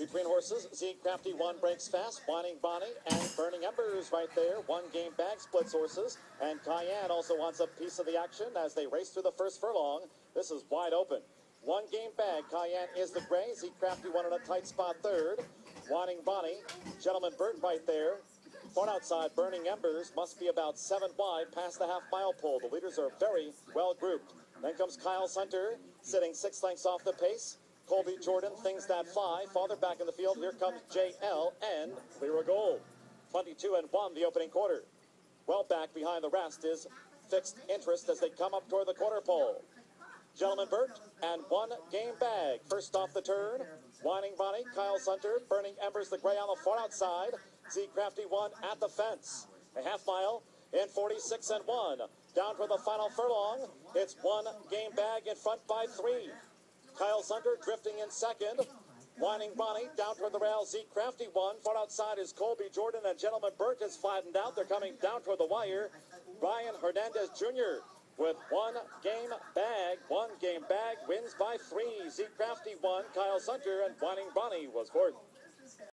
Between horses, Z Crafty 1 breaks fast, Whining Bonnie and Burning Embers right there. One game bag splits horses, and Cayenne also wants a piece of the action as they race through the first furlong. This is wide open. One game bag, Cayenne is the gray, Z Crafty 1 in a tight spot third. Whining Bonnie, Gentleman Burt right there. Far outside, Burning Embers must be about 7 wide past the half-mile pole. The leaders are very well grouped. Then comes Kyle Sunter, sitting 6 lengths off the pace. Colby Jordan, Things That Fly. Farther back in the field, here comes JL and Clear a Gold. 22-1 the opening quarter. Well back behind the rest is Fixed Interest as they come up toward the quarter pole. Gentleman Burt and One Game Bag. First off the turn, Whining Bonnie, Kyle Sunter, Burning Embers, the gray on the far outside. Z Crafty 1 at the fence. A half mile in 46-1. Down for the final furlong. It's One Game Bag in front by 3. Kyle Sunter drifting in second. Whining Bonnie down toward the rail. Z Crafty 1. Far outside is Colby Jordan, and Gentleman Burt is flattened out. They're coming down toward the wire. Brian Hernandez Jr. with One Game Bag. One Game Bag wins by 3. Z Crafty 1. Kyle Sunter and Whining Bonnie was fourth.